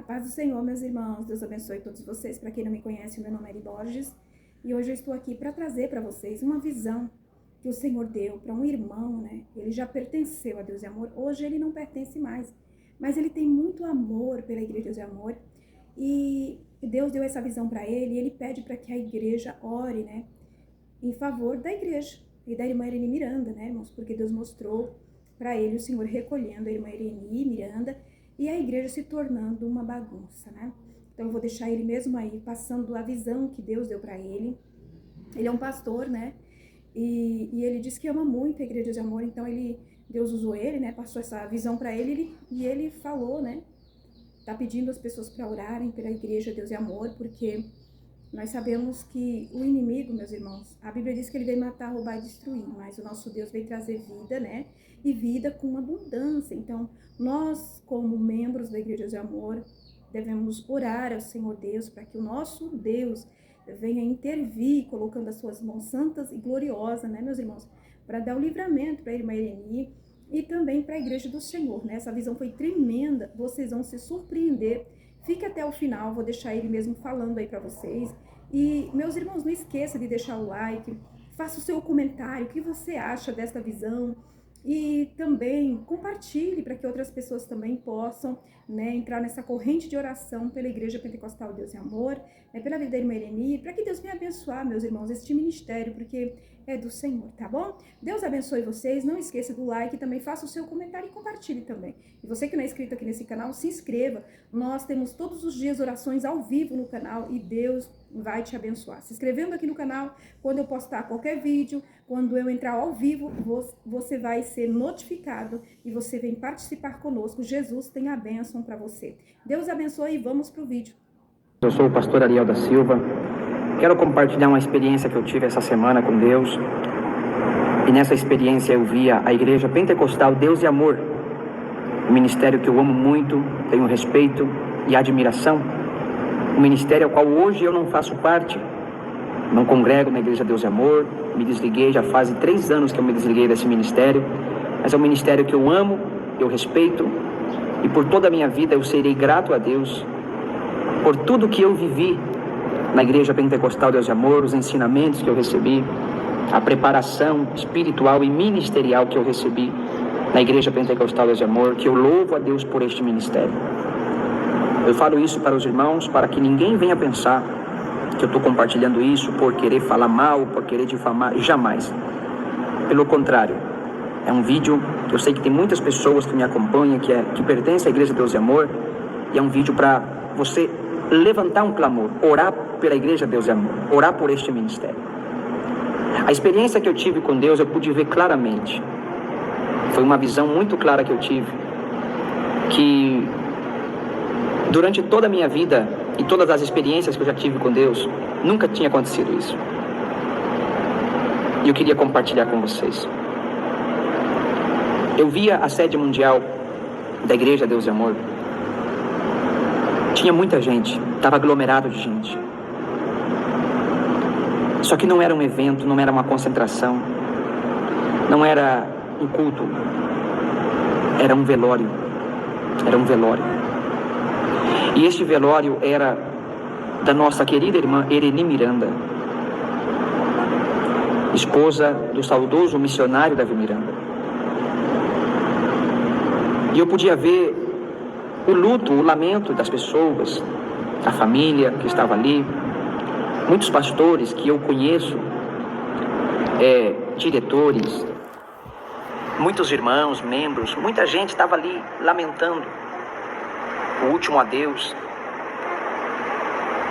paz do Senhor, meus irmãos. Deus abençoe todos vocês. Para quem não me conhece, meu nome é Eri Borges e hoje eu estou aqui para trazer para vocês uma visão que o Senhor deu para um irmão, né? Ele já pertenceu a Deus e Amor, hoje ele não pertence mais, mas ele tem muito amor pela Igreja Deus e Amor e Deus deu essa visão para ele e ele pede para que a igreja ore, né? Em favor da igreja e da irmã Irene Miranda, né, irmãos? Porque Deus mostrou para ele o Senhor recolhendo a irmã Irene Miranda e a igreja se tornando uma bagunça, né? Então eu vou deixar ele mesmo aí, passando a visão que Deus deu para ele. Ele é um pastor, né? E ele diz que ama muito a Igreja de Amor, então Deus usou ele, né? Passou essa visão para ele e ele falou, né? Tá pedindo as pessoas para orarem pela Igreja Deus e Amor, porque nós sabemos que o inimigo, meus irmãos, a Bíblia diz que ele veio matar, roubar e destruir, mas o nosso Deus veio trazer vida, né? E vida com abundância. Então, nós, como membros da Igreja de Amor, devemos orar ao Senhor Deus para que o nosso Deus venha intervir, colocando as suas mãos santas e gloriosas, né, meus irmãos? Para dar o livramento para a irmã Irene e também para a Igreja do Senhor, né? Essa visão foi tremenda, vocês vão se surpreender. Fique até o final, vou deixar ele mesmo falando aí para vocês. E, meus irmãos, não esqueça de deixar o like, faça o seu comentário, o que você acha desta visão. E também compartilhe para que outras pessoas também possam, né, entrar nessa corrente de oração pela Igreja Pentecostal Deus e Amor, né, pela vida da irmã Irene, para que Deus venha abençoar, meus irmãos, este ministério, porque é do Senhor, tá bom? Deus abençoe vocês, não esqueça do like, também faça o seu comentário e compartilhe também. E você que não é inscrito aqui nesse canal, se inscreva. Nós temos todos os dias orações ao vivo no canal e Deus vai te abençoar. Se inscrevendo aqui no canal, quando eu postar qualquer vídeo, quando eu entrar ao vivo, você vai ser notificado e você vem participar conosco. Jesus tem a bênção para você. Deus abençoe e vamos para o vídeo. Eu sou o pastor Ariel da Silva. Quero compartilhar uma experiência que eu tive essa semana com Deus. E nessa experiência eu via a Igreja Pentecostal Deus e Amor, um ministério que eu amo muito, tenho respeito e admiração. Um ministério ao qual hoje eu não faço parte. Não congrego na Igreja Deus e Amor, me desliguei, já faz 3 anos que eu me desliguei desse ministério. Mas é um ministério que eu amo, eu respeito. E por toda a minha vida eu serei grato a Deus por tudo que eu vivi na Igreja Pentecostal Deus e Amor, os ensinamentos que eu recebi, a preparação espiritual e ministerial que eu recebi na Igreja Pentecostal Deus e Amor, que eu louvo a Deus por este ministério. Eu falo isso para os irmãos, para que ninguém venha pensar que eu estou compartilhando isso por querer falar mal, por querer difamar, jamais. Pelo contrário, é um vídeo que eu sei que tem muitas pessoas que me acompanham, que pertencem à Igreja Deus e Amor, e é um vídeo para você levantar um clamor, orar pela Igreja Deus e Amor, orar por este ministério. A experiência que eu tive com Deus, eu pude ver claramente. Foi uma visão muito clara que eu tive, que durante toda a minha vida e todas as experiências que eu já tive com Deus, nunca tinha acontecido isso. E eu queria compartilhar com vocês. Eu via a sede mundial da Igreja Deus e Amor. Tinha muita gente, estava aglomerado de gente. Só que não era um evento, não era uma concentração, não era um culto, era um velório. Era um velório. E este velório era da nossa querida irmã Irene Miranda, esposa do saudoso missionário Davi Miranda. E eu podia ver o luto, o lamento das pessoas, a família que estava ali, muitos pastores que eu conheço, diretores, muitos irmãos, membros, muita gente estava ali lamentando o último adeus.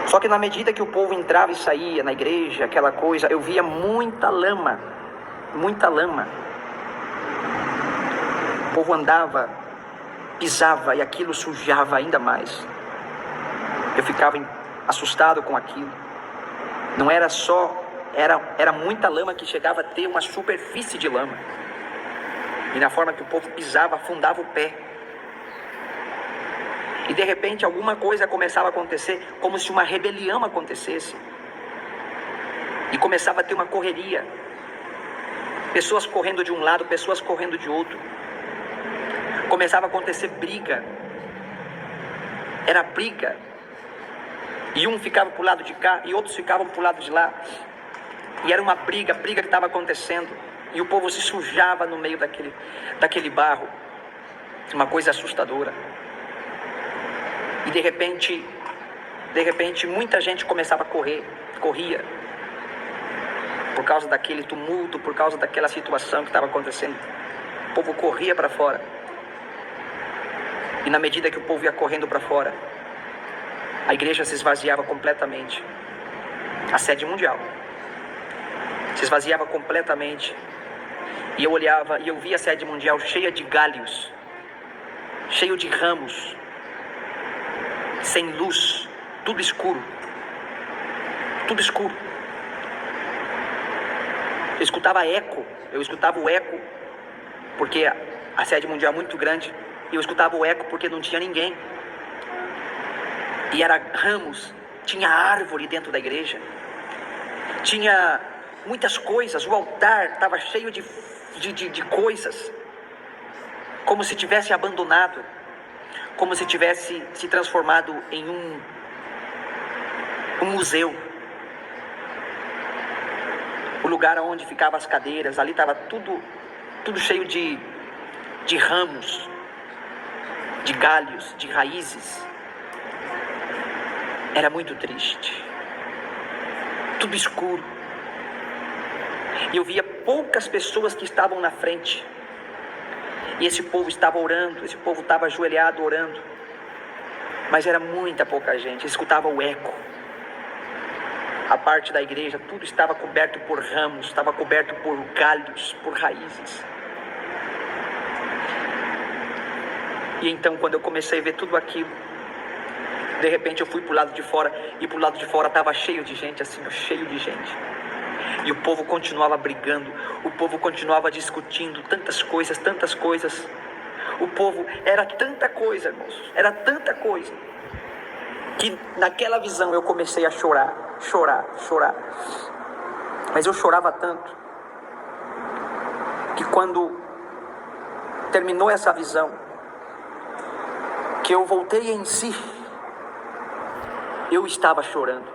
Só que na medida que o povo entrava e saía na igreja, aquela coisa, eu via muita lama, muita lama. O povo andava, pisava e aquilo sujava ainda mais. Eu ficava assustado com aquilo. Não era só, era muita lama que chegava a ter uma superfície de lama. E na forma que o povo pisava, afundava o pé. E de repente alguma coisa começava a acontecer, como se uma rebelião acontecesse. E começava a ter uma correria. Pessoas correndo de um lado, pessoas correndo de outro. Começava a acontecer briga. Era briga. E um ficava pro lado de cá e outros ficavam pro lado de lá. E era uma briga que estava acontecendo. E o povo se sujava no meio daquele barro. Uma coisa assustadora. E de repente, muita gente começava a corria. Por causa daquele tumulto, por causa daquela situação que estava acontecendo. O povo corria para fora. E na medida que o povo ia correndo para fora, a igreja se esvaziava completamente. A sede mundial se esvaziava completamente. E eu olhava e eu via a sede mundial cheia de galhos, cheio de ramos, sem luz, tudo escuro. Tudo escuro. Eu escutava o eco, porque a sede mundial é muito grande, e eu escutava o eco porque não tinha ninguém. E era ramos, tinha árvore dentro da igreja, tinha muitas coisas, o altar estava cheio de coisas, como se tivesse abandonado, como se tivesse se transformado em um museu. O lugar onde ficavam as cadeiras, ali estava tudo cheio de ramos, de galhos, de raízes. Era muito triste, tudo escuro. E eu via poucas pessoas que estavam na frente. E esse povo estava orando, esse povo estava ajoelhado orando. Mas era muita pouca gente, escutava o eco. A parte da igreja, tudo estava coberto por ramos, estava coberto por galhos, por raízes. E então, quando eu comecei a ver tudo aquilo, de repente eu fui para o lado de fora, e para o lado de fora estava cheio de gente, assim, cheio de gente. E o povo continuava brigando, o povo continuava discutindo tantas coisas. O povo, era tanta coisa, irmãos, era tanta coisa, que naquela visão eu comecei a chorar. Mas eu chorava tanto, que quando terminou essa visão, que eu voltei em si, eu estava chorando.